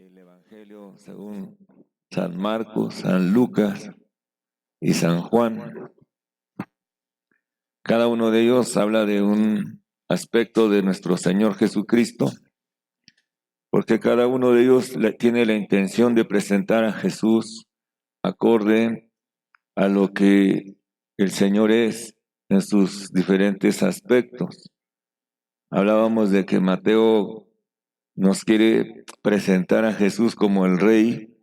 el Evangelio según San Marcos, San Lucas y San Juan. Cada uno de ellos habla de un aspecto de nuestro Señor Jesucristo, porque cada uno de ellos tiene la intención de presentar a Jesús acorde a lo que el Señor es en sus diferentes aspectos. Hablábamos de que Mateo nos quiere presentar a Jesús como el Rey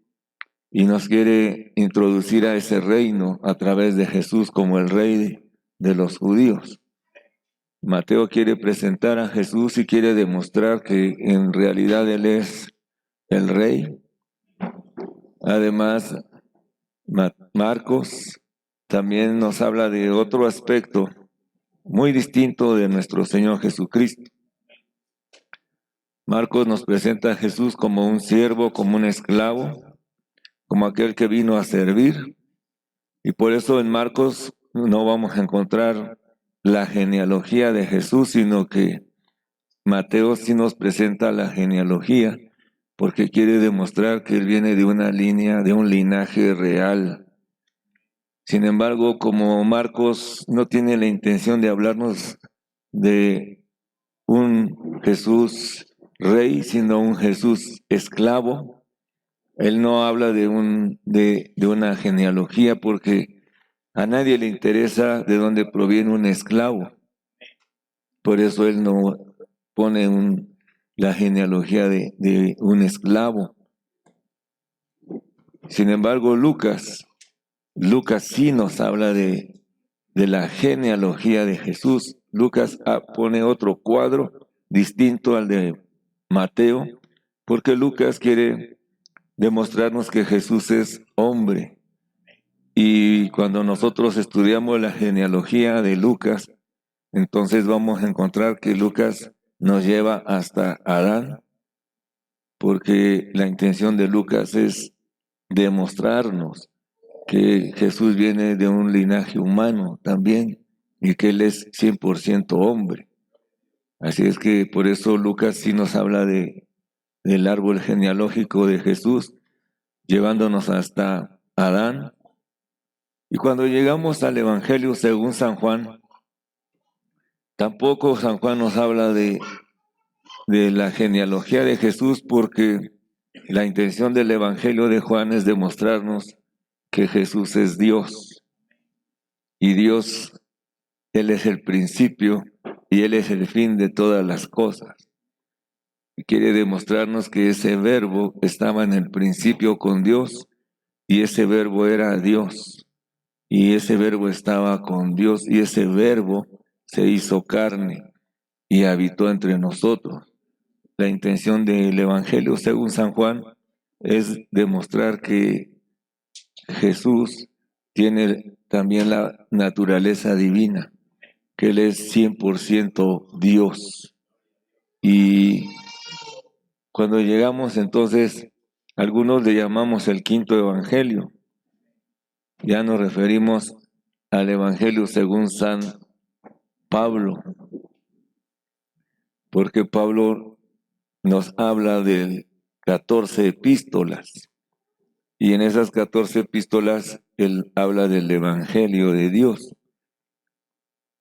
y nos quiere introducir a ese reino a través de Jesús como el Rey de los judíos. Mateo quiere presentar a Jesús y quiere demostrar que en realidad Él es el Rey. Además, Marcos también nos habla de otro aspecto muy distinto de nuestro Señor Jesucristo. Marcos nos presenta a Jesús como un siervo, como un esclavo, como aquel que vino a servir. Y por eso en Marcos no vamos a encontrar la genealogía de Jesús, sino que Mateo sí nos presenta la genealogía, porque quiere demostrar que Él viene de una línea, de un linaje real. Sin embargo, como Marcos no tiene la intención de hablarnos de un Jesús rey, sino un Jesús esclavo, Él no habla de una genealogía porque a nadie le interesa de dónde proviene un esclavo. Por eso Él no pone la genealogía de un esclavo. Sin embargo, Lucas sí nos habla de la genealogía de Jesús. Lucas pone otro cuadro distinto al de Mateo, porque Lucas quiere demostrarnos que Jesús es hombre. Y cuando nosotros estudiamos la genealogía de Lucas, entonces vamos a encontrar que Lucas nos lleva hasta Adán, porque la intención de Lucas es demostrarnos que Jesús viene de un linaje humano también y que Él es 100% hombre. Así es que por eso Lucas sí nos habla del árbol genealógico de Jesús, llevándonos hasta Adán. Y cuando llegamos al Evangelio según San Juan, tampoco San Juan nos habla de la genealogía de Jesús, porque la intención del Evangelio de Juan es demostrarnos que Jesús es Dios. Y Dios, Él es el principio y Él es el fin de todas las cosas. Y quiere demostrarnos que ese verbo estaba en el principio con Dios y ese verbo era Dios. Y ese verbo estaba con Dios y ese verbo se hizo carne y habitó entre nosotros. La intención del Evangelio según San Juan es demostrar que Jesús tiene también la naturaleza divina, que Él es 100% Dios. Y cuando llegamos entonces, algunos le llamamos el quinto Evangelio. Ya nos referimos al Evangelio según San Pablo, porque Pablo nos habla de 14 epístolas, y en esas 14 epístolas él habla del Evangelio de Dios.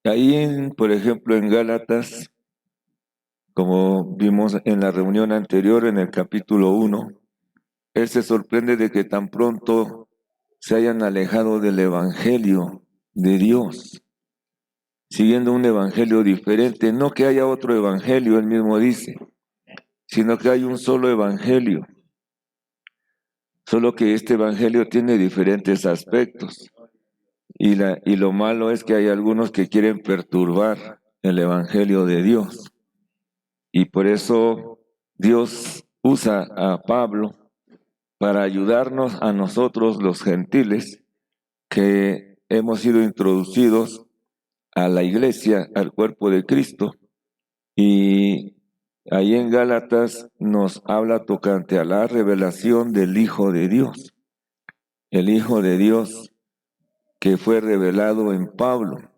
Ahí, por ejemplo, en Gálatas, como vimos en la reunión anterior, en el capítulo 1, él se sorprende de que tan pronto se hayan alejado del Evangelio de Dios, siguiendo un evangelio diferente. No que haya otro evangelio, él mismo dice, sino que hay un solo evangelio. Solo que este evangelio tiene diferentes aspectos. Y lo malo es que hay algunos que quieren perturbar el evangelio de Dios. Y por eso Dios usa a Pablo para ayudarnos a nosotros los gentiles que hemos sido introducidos a la iglesia, al cuerpo de Cristo. Y ahí en Gálatas nos habla tocante a la revelación del Hijo de Dios. El Hijo de Dios que fue revelado en Pablo.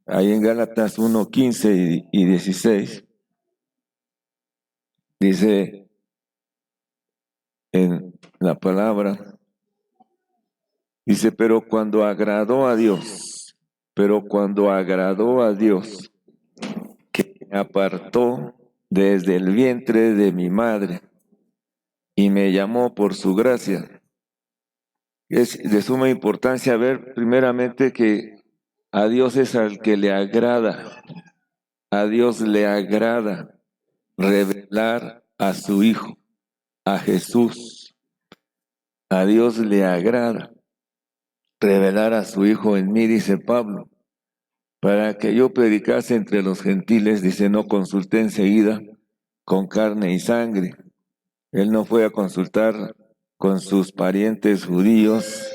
Ahí en Gálatas 1:15 y 16 dice: en la palabra. Dice, pero cuando agradó a Dios, que me apartó desde el vientre de mi madre y me llamó por su gracia. Es de suma importancia ver primeramente que a Dios es al que le agrada, a Dios le agrada revelar a su Hijo, a Jesús. A Dios le agrada revelar a su Hijo en mí, dice Pablo, para que yo predicase entre los gentiles, dice, no consulté enseguida con carne y sangre. Él no fue a consultar con sus parientes judíos,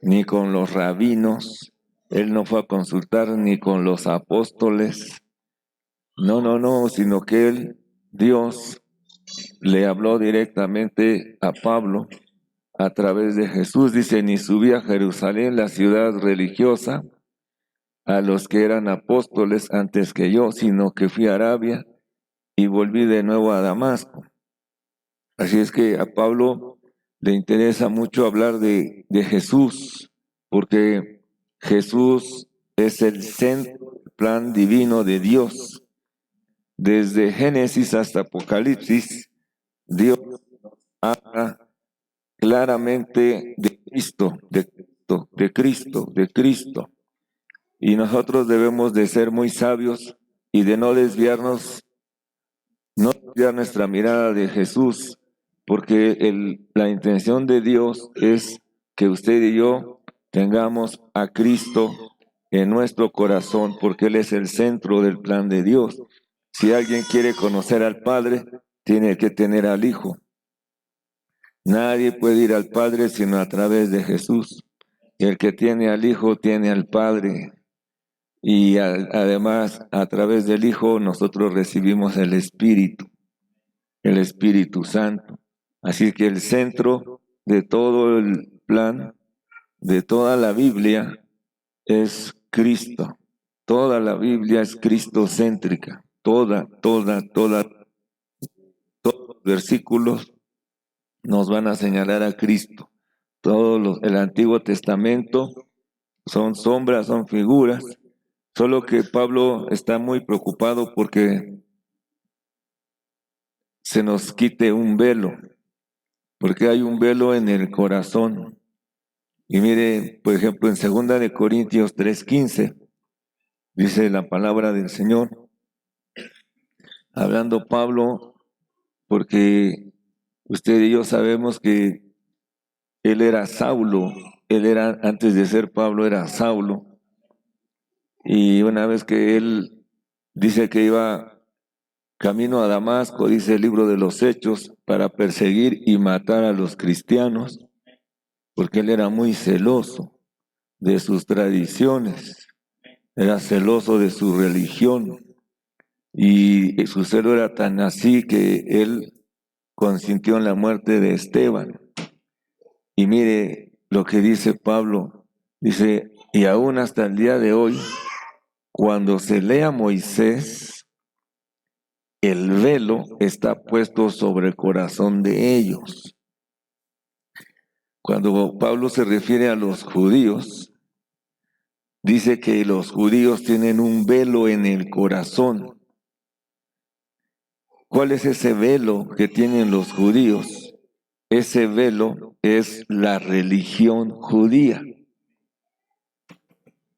ni con los rabinos. Él no fue a consultar ni con los apóstoles. No, sino que él, Dios, le habló directamente a Pablo a través de Jesús. Dice, ni subí a Jerusalén, la ciudad religiosa, a los que eran apóstoles antes que yo, sino que fui a Arabia y volví de nuevo a Damasco. Así es que a Pablo le interesa mucho hablar de Jesús, porque Jesús es el centro del plan divino de Dios. Desde Génesis hasta Apocalipsis, Dios habla claramente de Cristo, de Cristo, de Cristo, de Cristo. Y nosotros debemos de ser muy sabios y de no desviar nuestra mirada de Jesús, porque la intención de Dios es que usted y yo tengamos a Cristo en nuestro corazón, porque Él es el centro del plan de Dios. Si alguien quiere conocer al Padre, tiene que tener al Hijo. Nadie puede ir al Padre sino a través de Jesús. El que tiene al Hijo tiene al Padre. Y además, a través del Hijo, nosotros recibimos el Espíritu Santo. Así que el centro de todo el plan, de toda la Biblia, es Cristo. Toda la Biblia es cristocéntrica. Todos los versículos nos van a señalar a Cristo. El Antiguo Testamento son sombras, son figuras. Solo que Pablo está muy preocupado porque se nos quite un velo, porque hay un velo en el corazón. Y mire, por ejemplo, en 2 Corintios 3:15, dice la palabra del Señor, hablando Pablo, porque usted y yo sabemos que él era Saulo, antes de ser Pablo, era Saulo. Y una vez que él dice que iba camino a Damasco, dice el libro de los Hechos, para perseguir y matar a los cristianos, porque él era muy celoso de sus tradiciones, era celoso de su religión, y su celo era tan así que él consintió en la muerte de Esteban. Y mire lo que dice Pablo, dice, y aún hasta el día de hoy, cuando se lee a Moisés, el velo está puesto sobre el corazón de ellos. Cuando Pablo se refiere a los judíos, dice que los judíos tienen un velo en el corazón. ¿Cuál es ese velo que tienen los judíos? Ese velo es la religión judía.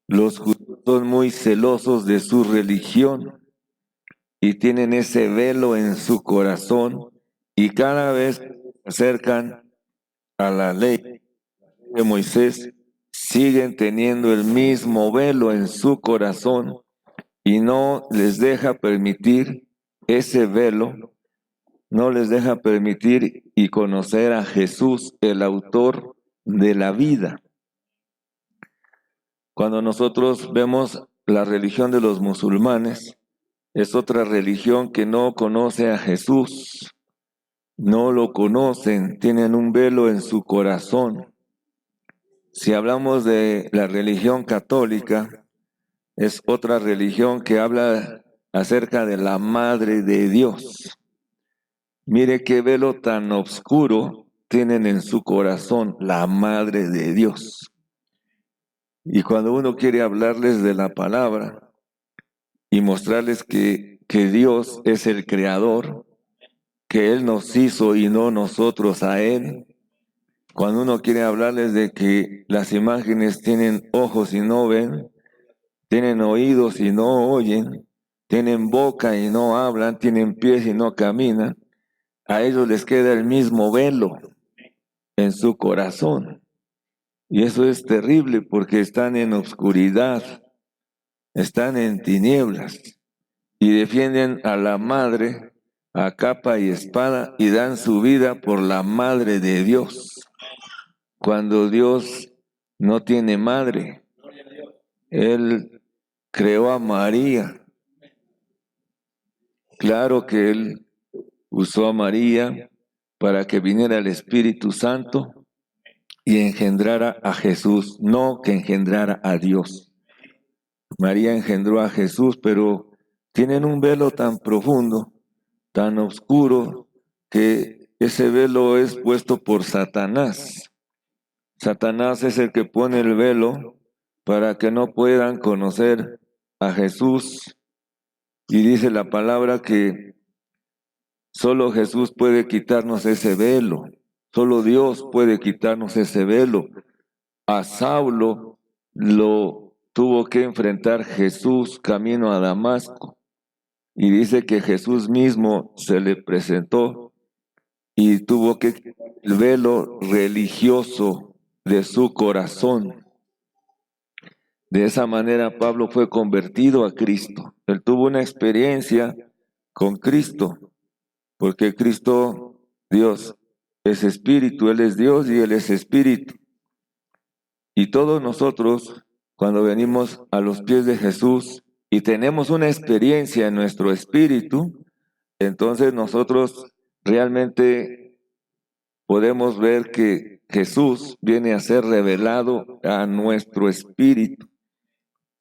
Los judíos son muy celosos de su religión y tienen ese velo en su corazón, y cada vez que se acercan a la ley de Moisés, siguen teniendo el mismo velo en su corazón y no les deja permitir ese velo, no les deja permitir y conocer a Jesús, el autor de la vida. Cuando nosotros vemos la religión de los musulmanes, es otra religión que no conoce a Jesús, no lo conocen, tienen un velo en su corazón. Si hablamos de la religión católica, es otra religión que habla acerca de la Madre de Dios. Mire qué velo tan oscuro tienen en su corazón la Madre de Dios. Y cuando uno quiere hablarles de la palabra y mostrarles que Dios es el creador, que Él nos hizo y no nosotros a Él, cuando uno quiere hablarles de que las imágenes tienen ojos y no ven, tienen oídos y no oyen, tienen boca y no hablan, tienen pies y no caminan, a ellos les queda el mismo velo en su corazón. Y eso es terrible porque están en oscuridad, están en tinieblas y defienden a la madre a capa y espada y dan su vida por la Madre de Dios, cuando Dios no tiene madre. Él creó a María. Claro que Él usó a María para que viniera el Espíritu Santo y engendrara a Jesús, no que engendrara a Dios. María engendró a Jesús, pero tienen un velo tan profundo, tan oscuro, que ese velo es puesto por Satanás. Satanás es el que pone el velo para que no puedan conocer a Jesús. Y dice la palabra que solo Jesús puede quitarnos ese velo. Solo Dios puede quitarnos ese velo. A Saulo lo tuvo que enfrentar Jesús camino a Damasco. Y dice que Jesús mismo se le presentó y tuvo que quitar el velo religioso de su corazón. De esa manera Pablo fue convertido a Cristo. Él tuvo una experiencia con Cristo, porque Cristo, Dios, es espíritu, Él es Dios y Él es espíritu. Y todos nosotros, cuando venimos a los pies de Jesús y tenemos una experiencia en nuestro espíritu, entonces nosotros realmente podemos ver que Jesús viene a ser revelado a nuestro espíritu.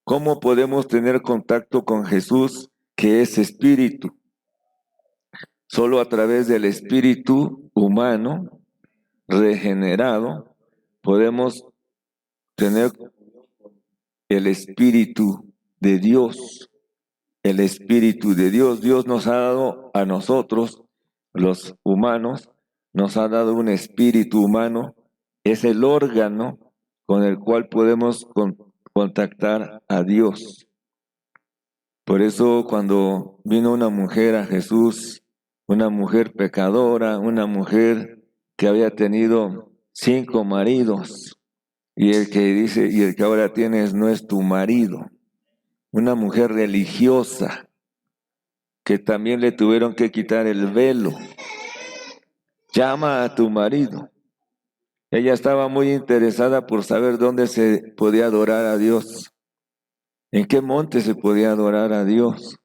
¿Cómo podemos tener contacto con Jesús, que es espíritu? Solo a través del espíritu humano regenerado podemos tener el espíritu de Dios. El espíritu de Dios. Dios nos ha dado a nosotros, los humanos, nos ha dado un espíritu humano. Es el órgano con el cual podemos contactar a Dios. Por eso cuando vino una mujer a Jesús, una mujer pecadora, una mujer que había tenido 5 maridos, y el que ahora tienes no es tu marido, una mujer religiosa, que también le tuvieron que quitar el velo. Llama a tu marido. Ella estaba muy interesada por saber dónde se podía adorar a Dios, en qué monte se podía adorar a Dios.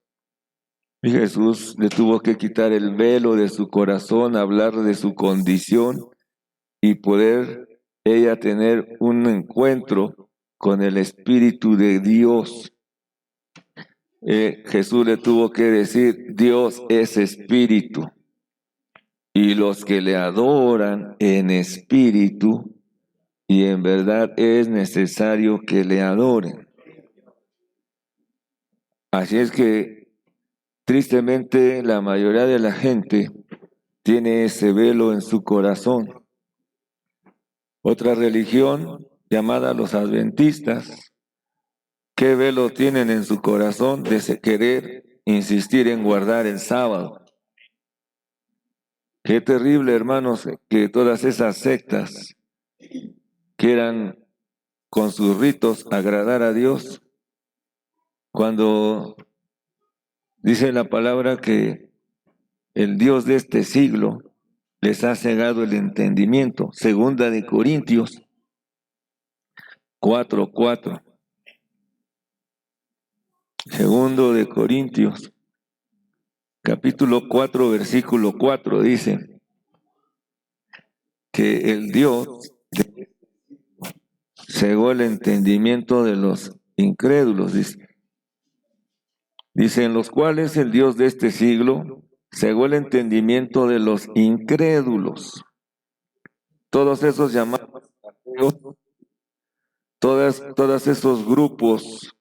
Y Jesús le tuvo que quitar el velo de su corazón, hablar de su condición y poder ella tener un encuentro con el Espíritu de Dios. Jesús le tuvo que decir, Dios es espíritu, y los que le adoran en espíritu y en verdad es necesario que le adoren. Así es que tristemente la mayoría de la gente tiene ese velo en su corazón. Otra religión llamada los adventistas, ¿qué velo tienen en su corazón de querer insistir en guardar el sábado? Qué terrible, hermanos, que todas esas sectas quieran con sus ritos agradar a Dios, cuando dice la palabra que el Dios de este siglo les ha cegado el entendimiento. Segunda de Corintios 4:4. Segundo de Corintios, capítulo 4, versículo 4, dice que el Dios cegó el entendimiento de los incrédulos, dice, en los cuales el Dios de este siglo cegó el entendimiento de los incrédulos, todos esos llamados ateos, todos esos grupos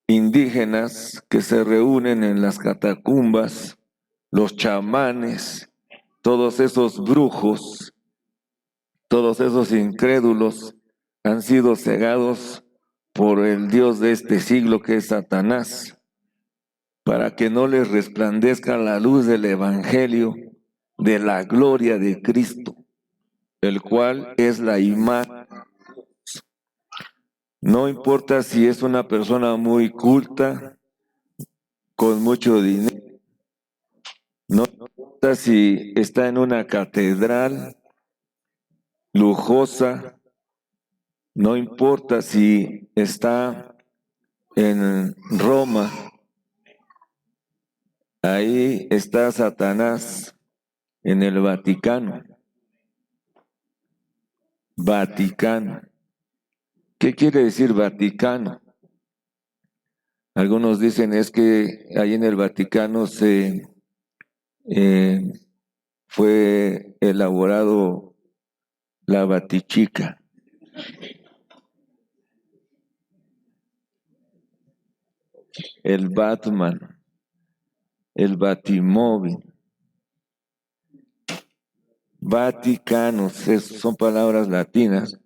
indígenas que se reúnen en las catacumbas, los chamanes, todos esos brujos, todos esos incrédulos han sido cegados por el Dios de este siglo que es Satanás, para que no les resplandezca la luz del Evangelio de la gloria de Cristo, el cual es la imagen. No importa si es una persona muy culta, con mucho dinero, no importa si está en una catedral lujosa, no importa si está en Roma, ahí está Satanás en el Vaticano. Vaticano. ¿Qué quiere decir Vaticano? Algunos dicen es que ahí en el Vaticano fue elaborado la Batichica. El Batman, el Batimóvil. Vaticanos, son palabras latinas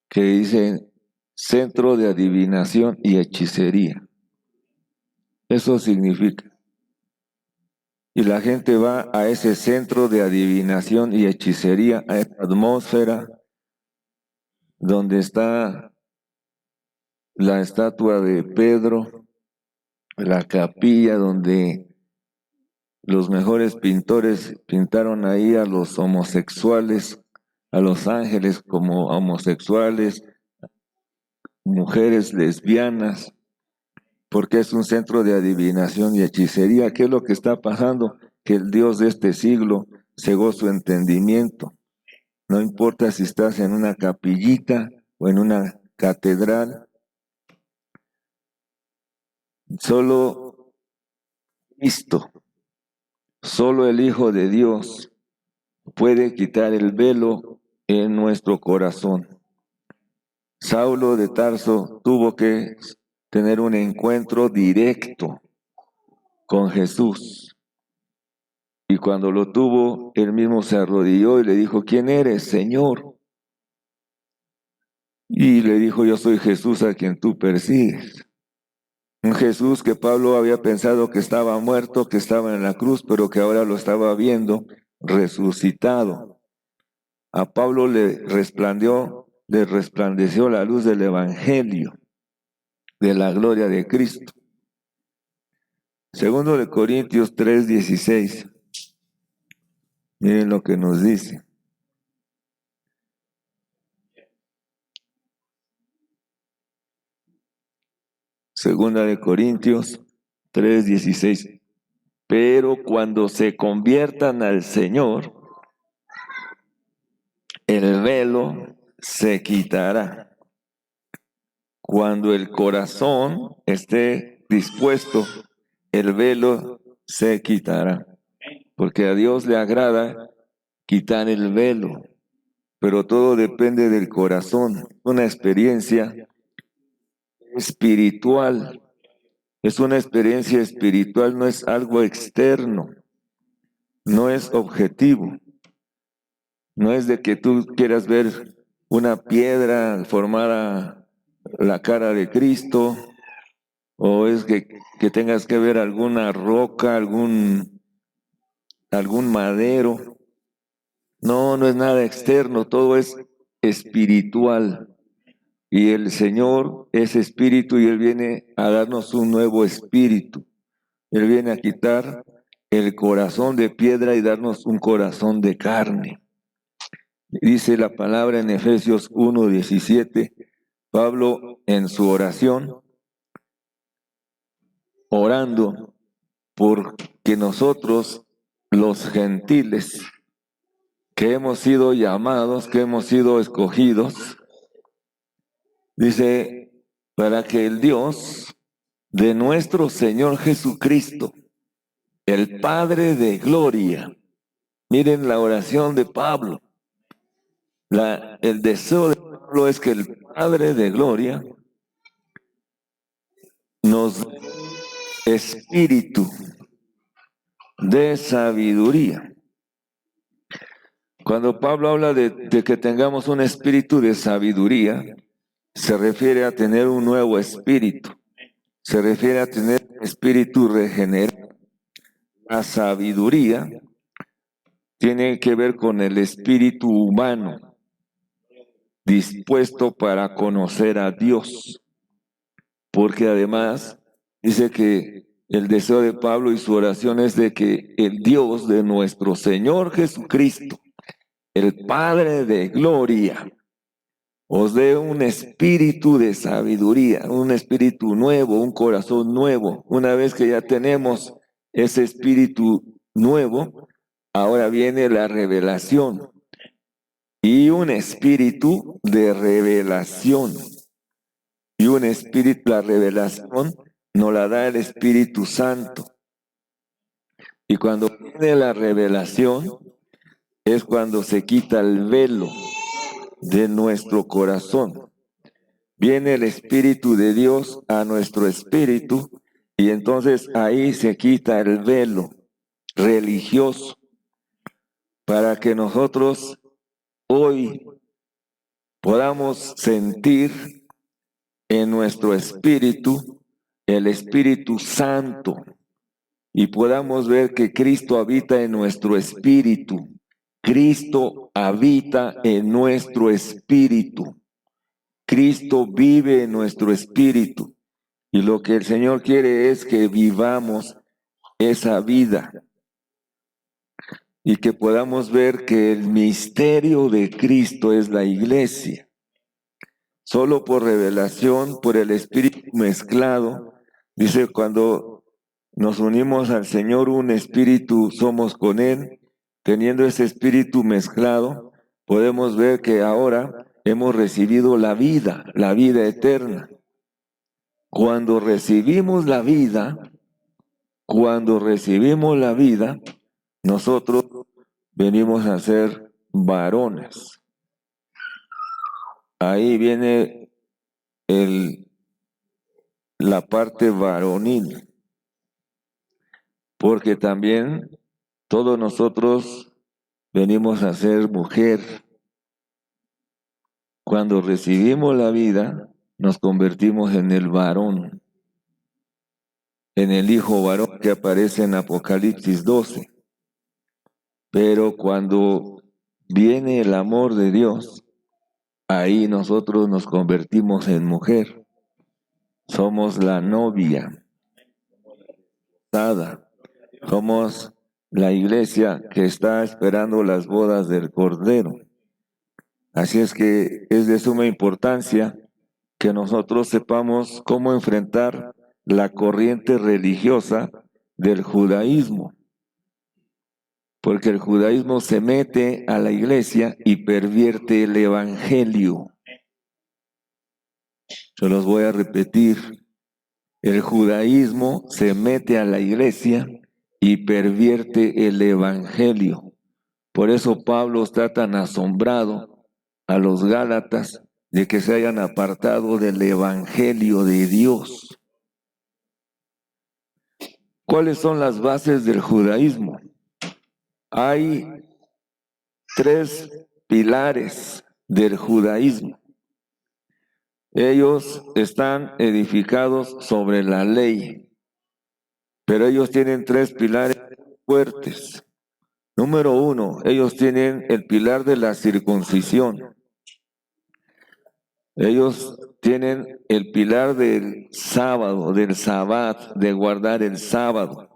que dicen centro de adivinación y hechicería. Eso significa. Y la gente va a ese centro de adivinación y hechicería, a esa atmósfera donde está la estatua de Pedro, la capilla donde los mejores pintores pintaron ahí a los homosexuales, a los ángeles como homosexuales, mujeres lesbianas, porque es un centro de adivinación y hechicería. ¿Qué es lo que está pasando? Que el Dios de este siglo cegó su entendimiento. No importa si estás en una capillita o en una catedral, solo Cristo, solo el Hijo de Dios puede quitar el velo en nuestro corazón. Saulo de Tarso tuvo que tener un encuentro directo con Jesús. Y cuando lo tuvo, él mismo se arrodilló y le dijo, ¿quién eres, Señor? Y le dijo, yo soy Jesús a quien tú persigues. Un Jesús que Pablo había pensado que estaba muerto, que estaba en la cruz, pero que ahora lo estaba viendo resucitado. A Pablo le resplandeció la luz del Evangelio, de la gloria de Cristo. Segundo de Corintios 3:16. Miren lo que nos dice. Segunda de Corintios 3:16. Pero cuando se conviertan al Señor, el velo se quitará. Cuando el corazón esté dispuesto, el velo se quitará. Porque a Dios le agrada quitar el velo, pero todo depende del corazón. Una experiencia espiritual. Es una experiencia espiritual, no es algo externo, no es objetivo. No es de que tú quieras ver una piedra formada la cara de Cristo, o es que tengas que ver alguna roca, algún madero. No, no es nada externo, todo es espiritual. Y el Señor es espíritu y Él viene a darnos un nuevo espíritu. Él viene a quitar el corazón de piedra y darnos un corazón de carne. Dice la palabra en Efesios 1:17, Pablo en su oración, orando porque nosotros, los gentiles, que hemos sido llamados, que hemos sido escogidos, dice, para que el Dios de nuestro Señor Jesucristo, el Padre de gloria, miren la oración de Pablo, el deseo de Pablo es que el Padre de gloria nos dé espíritu de sabiduría. Cuando Pablo habla de que tengamos un espíritu de sabiduría, se refiere a tener un nuevo espíritu, se refiere a tener un espíritu regenerado. La sabiduría tiene que ver con el espíritu humano, dispuesto para conocer a Dios, porque además dice que el deseo de Pablo y su oración es de que el Dios de nuestro Señor Jesucristo, el Padre de gloria, os dé un espíritu de sabiduría, un espíritu nuevo, un corazón nuevo. Una vez que ya tenemos ese espíritu nuevo, ahora viene la revelación y un espíritu de revelación. Y un espíritu, la revelación nos la da el Espíritu Santo. Y cuando viene la revelación es cuando se quita el velo de nuestro corazón. Viene el Espíritu de Dios a nuestro espíritu y entonces ahí se quita el velo religioso para que nosotros hoy podamos sentir en nuestro espíritu el Espíritu Santo y podamos ver que Cristo habita en nuestro espíritu. Cristo habita en nuestro espíritu. Cristo vive en nuestro espíritu. Y lo que el Señor quiere es que vivamos esa vida y que podamos ver que el misterio de Cristo es la iglesia. Solo por revelación, por el espíritu mezclado, dice, cuando nos unimos al Señor, un espíritu somos con Él. Teniendo ese espíritu mezclado, podemos ver que ahora hemos recibido la vida eterna. Cuando recibimos la vida, nosotros venimos a ser varones. Ahí viene la parte varonil, porque también todos nosotros venimos a ser mujer. Cuando recibimos la vida, nos convertimos en el varón, en el hijo varón que aparece en Apocalipsis 12. Pero cuando viene el amor de Dios, ahí nosotros nos convertimos en mujer. Somos la novia, somos la iglesia que está esperando las bodas del Cordero. Así es que es de suma importancia que nosotros sepamos cómo enfrentar la corriente religiosa del judaísmo, porque el judaísmo se mete a la iglesia y pervierte el evangelio. Se los voy a repetir. El judaísmo se mete a la iglesia y pervierte el evangelio. Por eso Pablo está tan asombrado a los Gálatas de que se hayan apartado del evangelio de Dios. ¿Cuáles son las bases del judaísmo? Hay 3 pilares del judaísmo. Ellos están edificados sobre la ley, pero ellos tienen 3 pilares fuertes. Número 1, ellos tienen el pilar de la circuncisión. Ellos tienen el pilar del sábado, del sabbat, de guardar el sábado.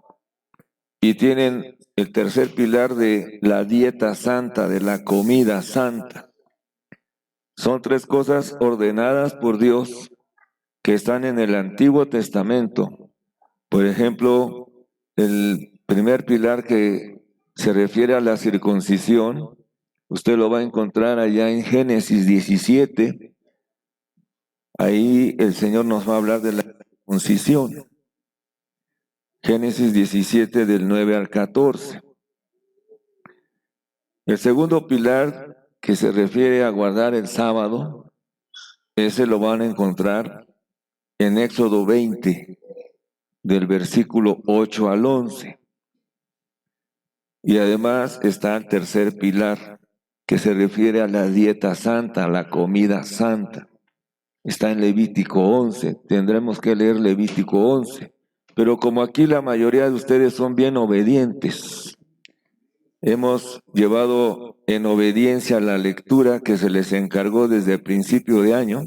Y tienen el tercer pilar de la dieta santa, de la comida santa. Son 3 cosas ordenadas por Dios que están en el Antiguo Testamento. Por ejemplo, el primer pilar que se refiere a la circuncisión, usted lo va a encontrar allá en Génesis 17. Ahí el Señor nos va a hablar de la circuncisión. Génesis 17 del 9 al 14. El segundo pilar que se refiere a guardar el sábado, ese lo van a encontrar en Éxodo 20, del versículo 8 al 11. Y además está el tercer pilar, que se refiere a la dieta santa, a la comida santa. Está en Levítico 11, tendremos que leer Levítico 11. Pero como aquí la mayoría de ustedes son bien obedientes, hemos llevado en obediencia la lectura que se les encargó desde el principio de año.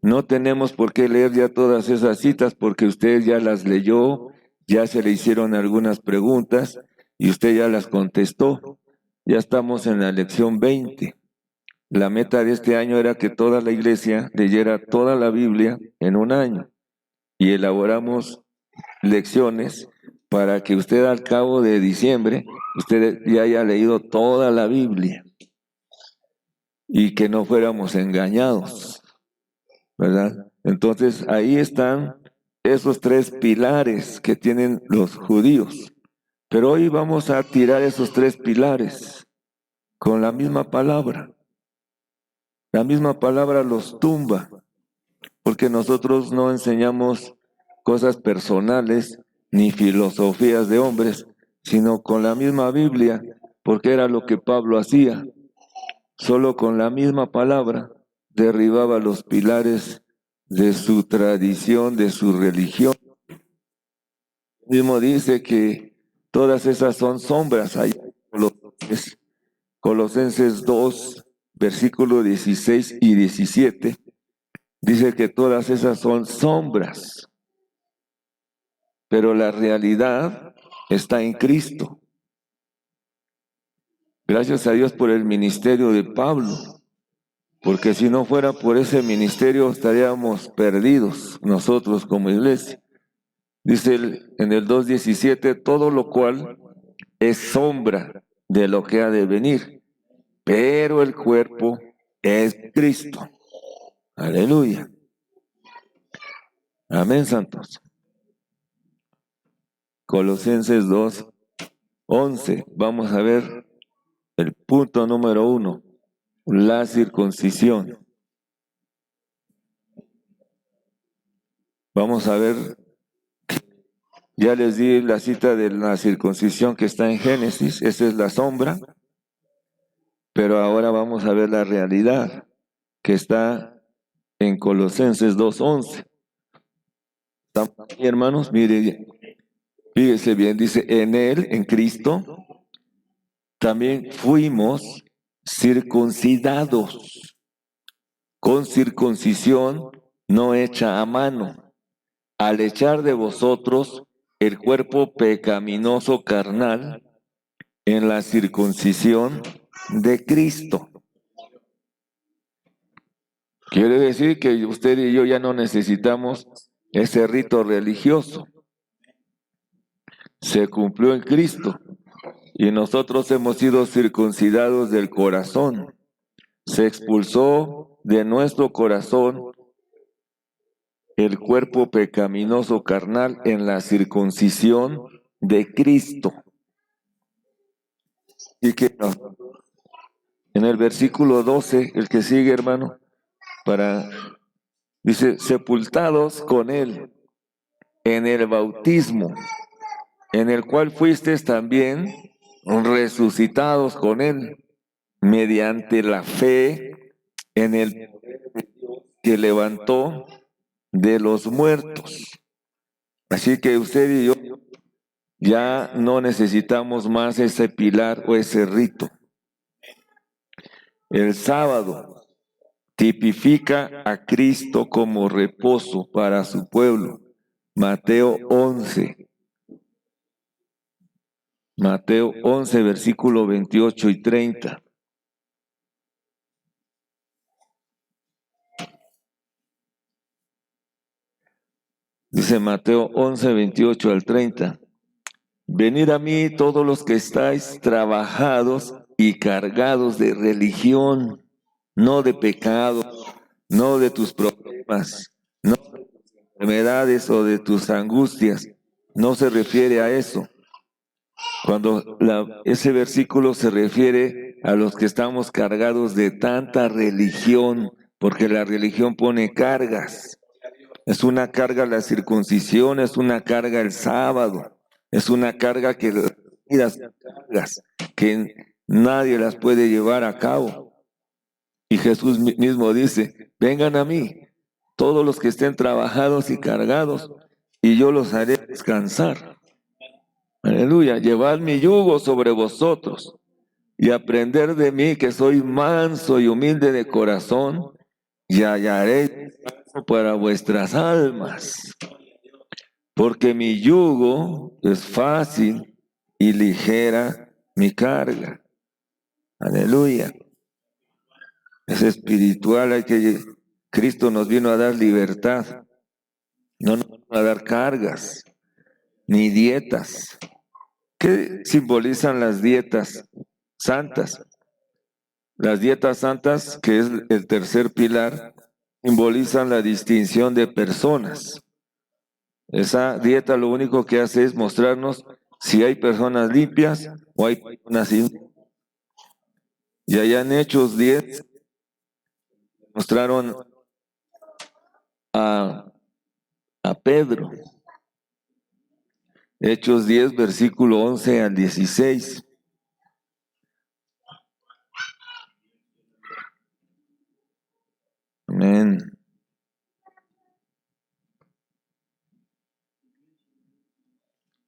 No tenemos por qué leer ya todas esas citas porque usted ya las leyó, ya se le hicieron algunas preguntas y usted ya las contestó. Ya estamos en la lección 20. La meta de este año era que toda la iglesia leyera toda la Biblia en un año y elaboramos lecciones para que usted al cabo de diciembre, usted ya haya leído toda la Biblia y que no fuéramos engañados, ¿verdad? Entonces ahí están esos tres pilares que tienen los judíos. Pero hoy vamos a tirar esos tres pilares con la misma palabra. La misma palabra los tumba, porque nosotros no enseñamos cosas personales ni filosofías de hombres, sino con la misma Biblia, porque era lo que Pablo hacía. Solo con la misma palabra derribaba los pilares de su tradición, de su religión. Mismo dice que todas esas son sombras. Ahí Colosenses 2, versículos 16 y 17, dice que todas esas son sombras, pero la realidad está en Cristo. Gracias a Dios por el ministerio de Pablo, porque si no fuera por ese ministerio estaríamos perdidos nosotros como iglesia. Dice en el 2:17, todo lo cual es sombra de lo que ha de venir, pero el cuerpo es Cristo. Aleluya. Amén, santos. Colosenses 2:11. Vamos a ver el punto número 1, la circuncisión. Vamos a ver, ya les di la cita de la circuncisión que está en Génesis, esa es la sombra, pero ahora vamos a ver la realidad que está en Colosenses 2:11. ¿Están aquí, hermanos? Mire, fíjese bien, dice, en él, en Cristo, también fuimos circuncidados con circuncisión no hecha a mano, al echar de vosotros el cuerpo pecaminoso carnal en la circuncisión de Cristo. Quiere decir que usted y yo ya no necesitamos ese rito religioso. Se cumplió en Cristo y nosotros hemos sido circuncidados del corazón. Se expulsó de nuestro corazón el cuerpo pecaminoso carnal en la circuncisión de Cristo. Y que en el versículo 12, el que sigue, hermano, dice, sepultados con él en el bautismo, en el cual fuisteis también resucitados con él, mediante la fe en el que levantó de los muertos. Así que usted y yo ya no necesitamos más ese pilar o ese rito. El sábado tipifica a Cristo como reposo para su pueblo. Mateo 11. Mateo 11, versículo 28 y 30. Dice Mateo 11, 28 al 30. Venid a mí todos los que estáis trabajados y cargados de religión, no de pecado, no de tus problemas, no de tus enfermedades o de tus angustias. No se refiere a eso. Cuando ese versículo se refiere a los que estamos cargados de tanta religión, porque la religión pone cargas. Es una carga la circuncisión, es una carga el sábado, es una carga que las cargas, que nadie las puede llevar a cabo. Y Jesús mismo dice, vengan a mí, todos los que estén trabajados y cargados, y yo los haré descansar. Aleluya, llevad mi yugo sobre vosotros y aprender de mí que soy manso y humilde de corazón, y hallaréis descanso para vuestras almas. Porque mi yugo es fácil y ligera mi carga. Aleluya. Es espiritual, Cristo nos vino a dar libertad, no nos vino a dar cargas, ni dietas. ¿Qué simbolizan las dietas santas? Las dietas santas, que es el tercer pilar, simbolizan la distinción de personas. Esa dieta lo único que hace es mostrarnos si hay personas limpias o hay personas limpias. Y allá en Hechos 10 mostraron a Pedro. Hechos 10, versículo 11 al 16. Amén.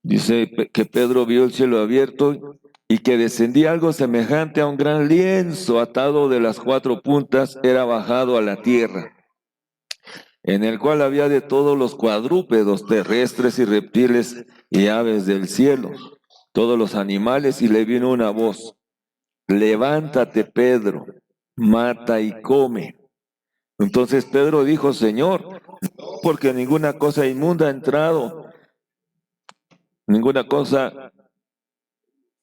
Dice que Pedro vio el cielo abierto y que descendía algo semejante a un gran lienzo atado de las 4 puntas, era bajado a la tierra, en el cual había de todos los cuadrúpedos terrestres y reptiles y aves del cielo, todos los animales, y le vino una voz: levántate, Pedro, mata y come. Entonces Pedro dijo: Señor, porque ninguna cosa inmunda ha entrado, ninguna cosa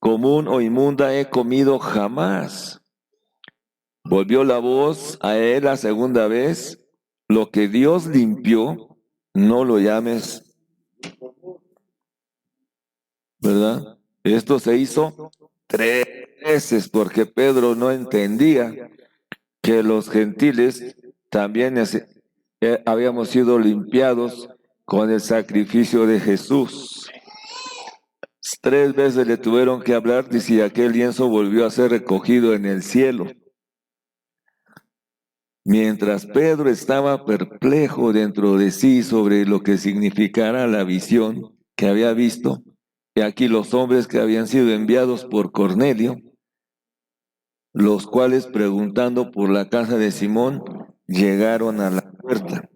común o inmunda he comido jamás. Volvió la voz a él la segunda vez: lo que Dios limpió, no lo llames, ¿verdad? Esto se hizo 3 veces porque Pedro no entendía que los gentiles también habíamos sido limpiados con el sacrificio de Jesús. 3 veces le tuvieron que hablar de si aquel lienzo volvió a ser recogido en el cielo. Mientras Pedro estaba perplejo dentro de sí sobre lo que significara la visión que había visto, y aquí los hombres que habían sido enviados por Cornelio, los cuales, preguntando por la casa de Simón, llegaron a la puerta.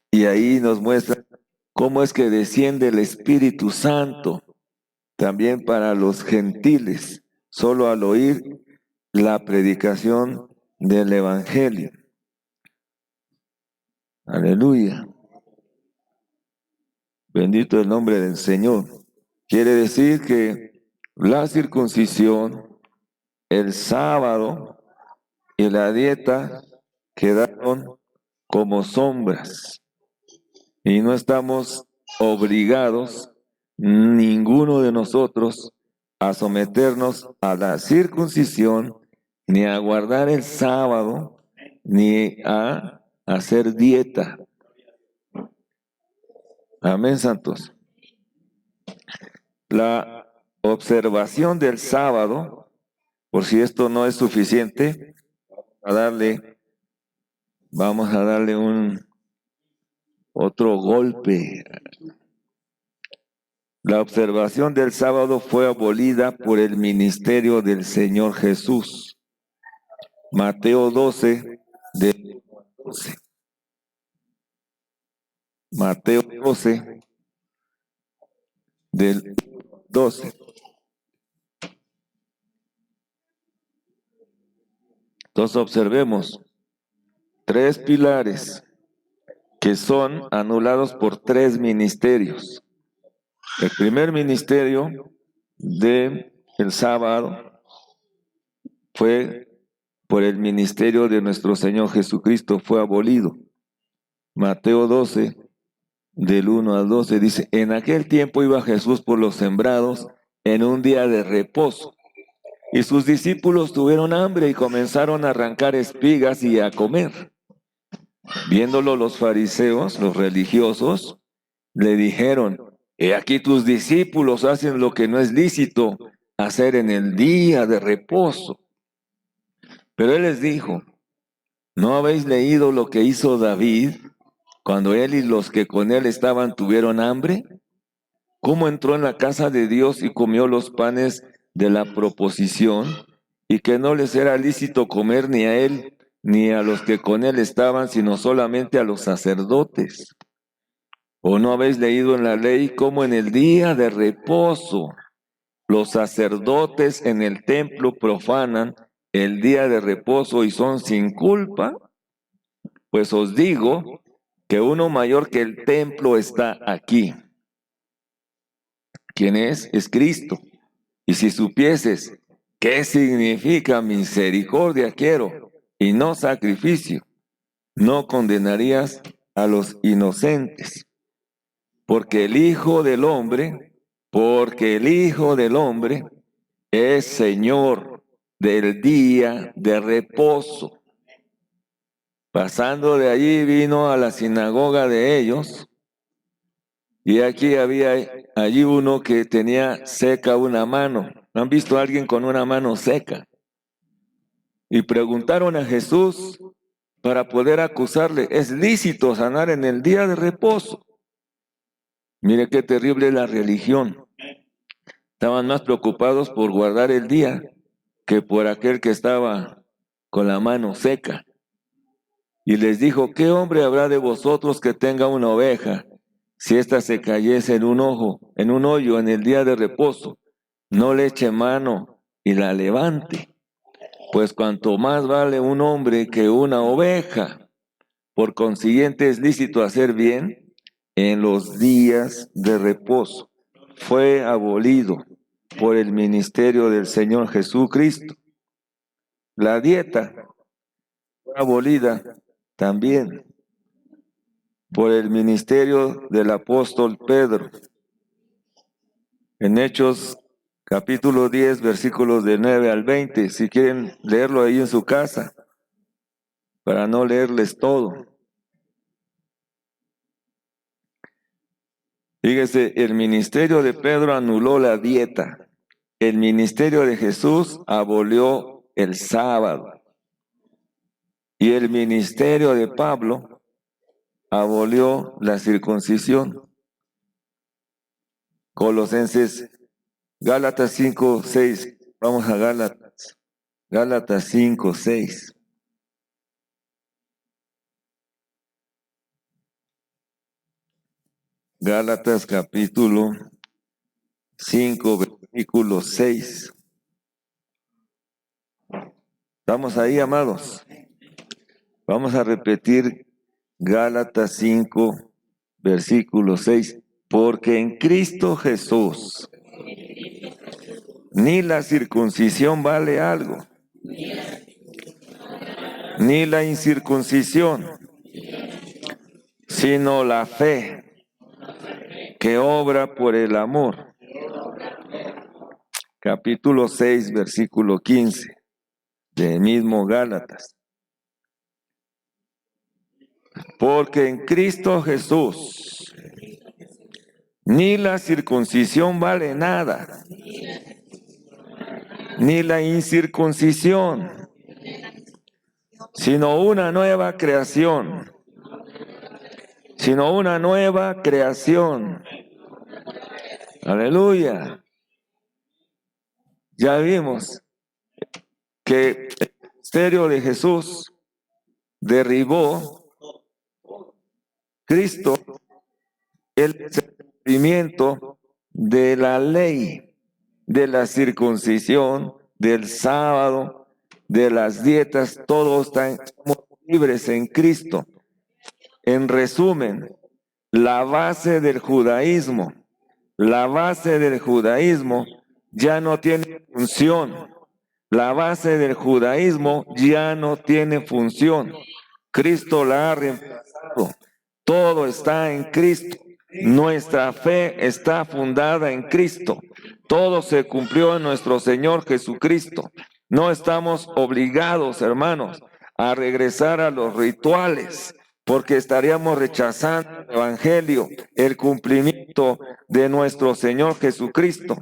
Y ahí nos muestra cómo es que desciende el Espíritu Santo también para los gentiles, solo al oír la predicación del Evangelio. Aleluya. Bendito el nombre del Señor. Quiere decir que la circuncisión, el sábado y la dieta quedaron como sombras. Y no estamos obligados, ninguno de nosotros, a someternos a la circuncisión, ni a guardar el sábado, ni a hacer dieta. Amén, santos. La observación del sábado, por si esto no es suficiente, vamos a darle otro golpe. La observación del sábado fue abolida por el ministerio del Señor Jesús. Mateo 12, del 12. Mateo 12, del 12. Entonces observemos 3 pilares que son anulados por 3 ministerios. El primer ministerio del sábado fue por el ministerio de nuestro Señor Jesucristo, fue abolido. Mateo 12, del 1 al 12, dice: en aquel tiempo iba Jesús por los sembrados en un día de reposo. Y sus discípulos tuvieron hambre y comenzaron a arrancar espigas y a comer. Viéndolo los fariseos, los religiosos, le dijeron: he aquí tus discípulos hacen lo que no es lícito hacer en el día de reposo. Pero él les dijo: ¿no habéis leído lo que hizo David cuando él y los que con él estaban tuvieron hambre? ¿Cómo entró en la casa de Dios y comió los panes de la proposición, y que no les era lícito comer ni a él ni a los que con él estaban, sino solamente a los sacerdotes? ¿O no habéis leído en la ley cómo en el día de reposo los sacerdotes en el templo profanan el día de reposo y son sin culpa? Pues os digo que uno mayor que el templo está aquí. ¿Quién es? Es Cristo. Y si supieses qué significa misericordia quiero y no sacrificio, no condenarías a los inocentes. Porque el Hijo del Hombre es Señor del día de reposo. Pasando de allí vino a la sinagoga de ellos, y aquí había allí uno que tenía seca una mano. ¿Han visto a alguien con una mano seca? Y preguntaron a Jesús para poder acusarle: ¿es lícito sanar en el día de reposo? Mire qué terrible es la religión. Estaban más preocupados por guardar el día que por aquel que estaba con la mano seca. Y les dijo: ¿qué hombre habrá de vosotros que tenga una oveja? Si ésta se cayese en un hoyo en el día de reposo, no le eche mano y la levante. Pues cuanto más vale un hombre que una oveja. Por consiguiente es lícito hacer bien en los días de reposo. Fue abolido por el ministerio del Señor Jesucristo. La dieta fue abolida también por el ministerio del apóstol Pedro. En Hechos capítulo 10, versículos de 9 al 20, si quieren leerlo ahí en su casa, para no leerles todo. Fíjese, el ministerio de Pedro anuló la dieta. El ministerio de Jesús abolió el sábado. Y el ministerio de Pablo abolió la circuncisión. Colosenses, Gálatas 5, 6. Vamos a Gálatas. Gálatas 5, 6. Gálatas capítulo 5, versículo 6. ¿Estamos ahí, amados? Vamos a repetir Gálatas 5, versículo 6. Porque en Cristo Jesús ni la circuncisión vale algo, ni la incircuncisión, sino la fe que obra por el amor. Capítulo 6, versículo 15, del mismo Gálatas. Porque en Cristo Jesús ni la circuncisión vale nada, ni la incircuncisión, sino una nueva creación. Aleluya. Ya vimos que el ministerio de Jesús derribó Cristo el cumplimiento de la ley, de la circuncisión, del sábado, de las dietas. Todos estamos libres en Cristo. En resumen, la base del judaísmo ya no tiene función. La base del judaísmo ya no tiene función. Cristo la ha reemplazado. Todo está en Cristo. Nuestra fe está fundada en Cristo. Todo se cumplió en nuestro Señor Jesucristo. No estamos obligados, hermanos, a regresar a los rituales, porque estaríamos rechazando el Evangelio, el cumplimiento de nuestro Señor Jesucristo.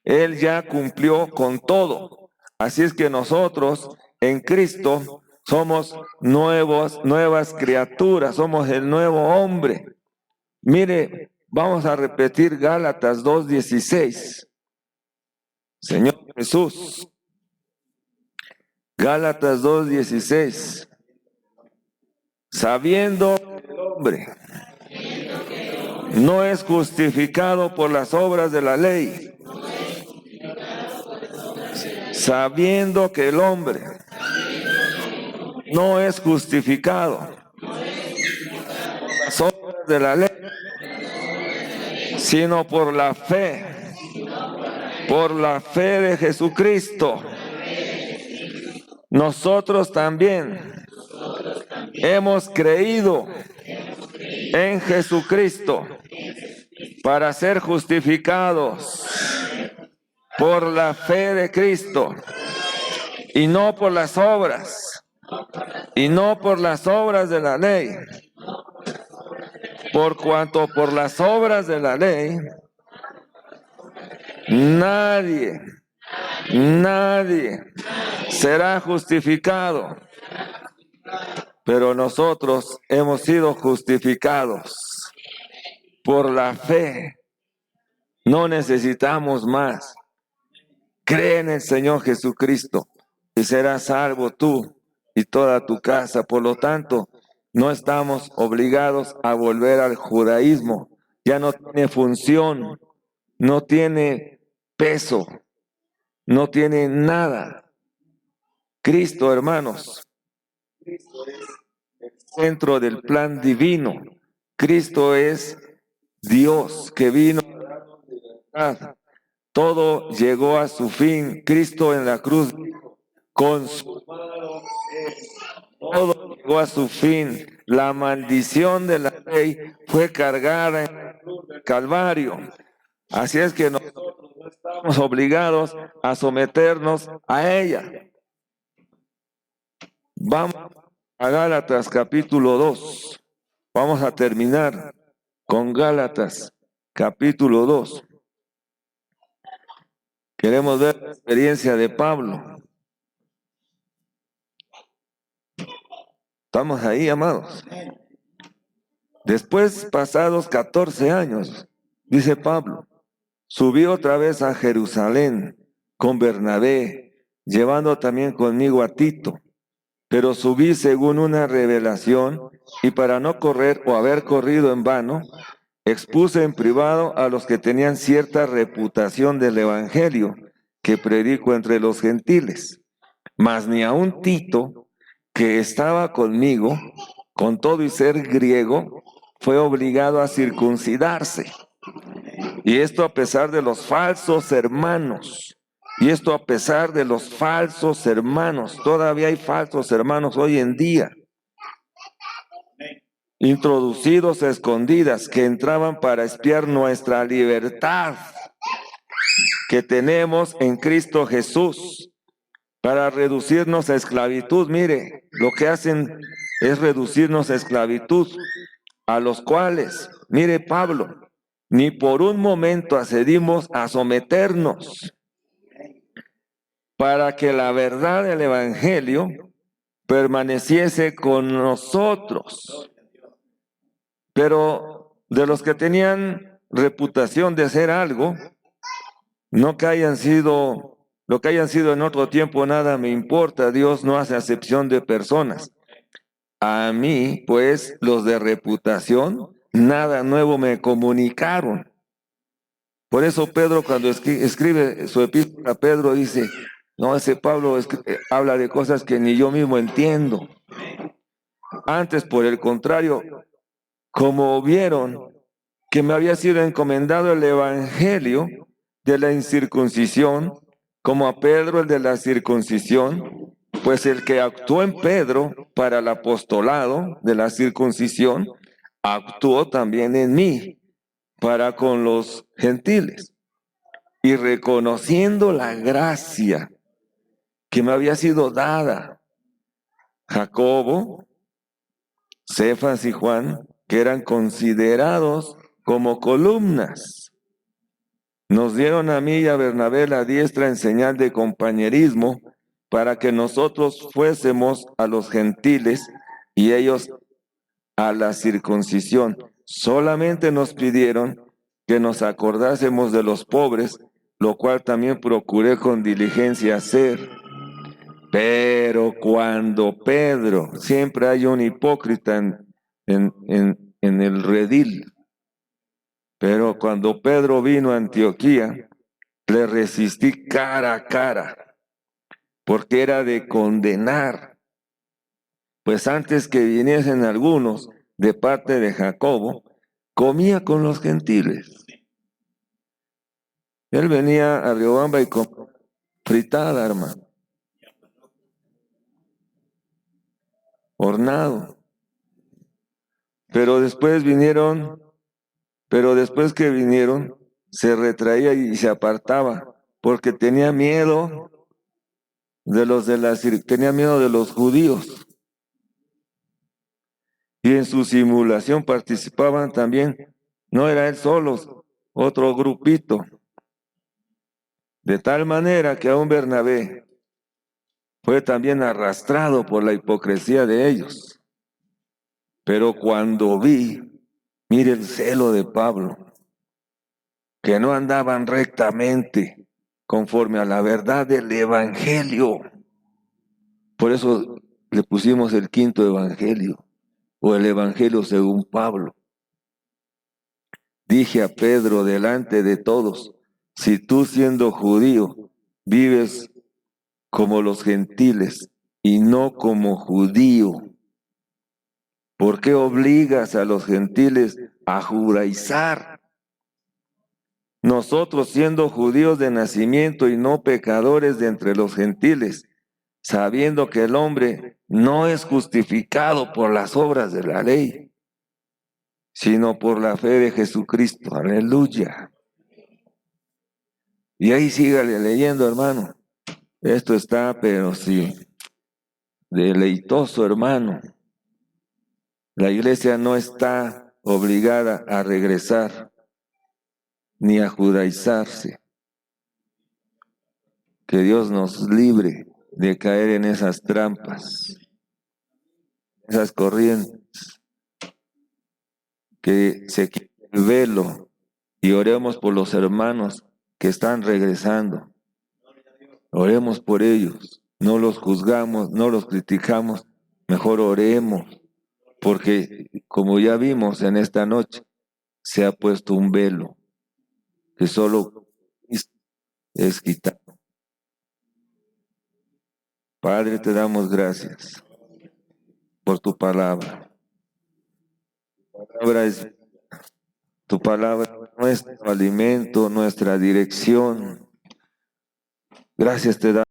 Él ya cumplió con todo. Así es que nosotros en Cristo somos nuevas criaturas, somos el nuevo hombre. Mire, vamos a repetir Gálatas 2:16. Señor Jesús, Gálatas 2:16. Sabiendo que el hombre no es justificado por las obras de la ley, sabiendo que el hombre no es justificado por las obras de la ley, sino por la fe de Jesucristo. Nosotros también hemos creído en Jesucristo para ser justificados por la fe de Cristo y no por las obras, y no por las obras de la ley, por cuanto por las obras de la ley nadie será justificado, pero nosotros hemos sido justificados por la fe. No necesitamos más. Cree en el Señor Jesucristo y serás salvo tú y toda tu casa. Por lo tanto, no estamos obligados a volver al judaísmo. Ya no tiene función, no tiene peso, no tiene nada. Cristo, hermanos, Cristo es el centro del plan divino. Cristo es Dios que vino a darnos libertad. Todo llegó a su fin. Cristo en la cruz dijo, consumado es. Todo llegó a su fin. La maldición de la ley fue cargada en la cruz del Calvario. Así es que nosotros no estamos obligados a someternos a ella. Vamos a Gálatas capítulo 2. Vamos a terminar con Gálatas capítulo 2. Queremos ver la experiencia de Pablo. ¿Estamos ahí, amados? Después, pasados 14 años, dice Pablo, subí otra vez a Jerusalén con Bernabé, llevando también conmigo a Tito. Pero subí según una revelación, y para no correr o haber corrido en vano, expuse en privado a los que tenían cierta reputación del Evangelio que predico entre los gentiles. Mas ni aun Tito, que estaba conmigo, con todo y ser griego, fue obligado a circuncidarse. Y esto a pesar de los falsos hermanos. Todavía hay falsos hermanos hoy en día, introducidos a escondidas, que entraban para espiar nuestra libertad que tenemos en Cristo Jesús, para reducirnos a esclavitud. Mire, lo que hacen es reducirnos a esclavitud, a los cuales, mire Pablo, ni por un momento accedimos a someternos, para que la verdad del Evangelio permaneciese con nosotros. Pero de los que tenían reputación de hacer algo, no que hayan sido, lo que hayan sido en otro tiempo, nada me importa. Dios no hace acepción de personas. A mí, pues, los de reputación, nada nuevo me comunicaron. Por eso Pedro, cuando escribe su epístola, Pedro dice, no, ese Pablo habla de cosas que ni yo mismo entiendo. Antes, por el contrario, como vieron que me había sido encomendado el evangelio de la incircuncisión, como a Pedro el de la circuncisión, pues el que actuó en Pedro para el apostolado de la circuncisión, actuó también en mí para con los gentiles. y reconociendo la gracia que me había sido dada, Jacobo, Cefas y Juan, que eran considerados como columnas, nos dieron a mí y a Bernabé la diestra en señal de compañerismo para que nosotros fuésemos a los gentiles y ellos a la circuncisión. Solamente nos pidieron que nos acordásemos de los pobres, lo cual también procuré con diligencia hacer. Pero cuando Pedro, siempre hay un hipócrita en el redil, pero cuando Pedro vino a Antioquía, le resistí cara a cara, porque era de condenar. Pues antes que viniesen algunos de parte de Jacobo, comía con los gentiles. Él venía a Riobamba y comía fritada, hermano, hornado. Pero después que vinieron, se retraía y se apartaba, porque tenía miedo tenía miedo de los judíos. Y en su simulación participaban también, no era él solo, otro grupito. De tal manera que aún Bernabé fue también arrastrado por la hipocresía de ellos. Pero cuando vi, mire el celo de Pablo, que no andaban rectamente conforme a la verdad del Evangelio. Por eso le pusimos el quinto Evangelio, o el Evangelio según Pablo. Dije a Pedro delante de todos, si tú siendo judío vives como los gentiles y no como judío, ¿por qué obligas a los gentiles a judaizar? Nosotros siendo judíos de nacimiento y no pecadores de entre los gentiles, sabiendo que el hombre no es justificado por las obras de la ley, sino por la fe de Jesucristo. Aleluya. Y ahí sígale leyendo, hermano. Esto está, pero sí, deleitoso, hermano. La iglesia no está obligada a regresar ni a judaizarse. Que Dios nos libre de caer en esas trampas, esas corrientes. Que se quite el velo y oremos por los hermanos que están regresando. Oremos por ellos. No los juzgamos, no los criticamos. Mejor oremos. Porque como ya vimos en esta noche, se ha puesto un velo que solo es quitado. Padre, te damos gracias por tu palabra. Tu palabra es nuestro alimento, nuestra dirección. Gracias te damos.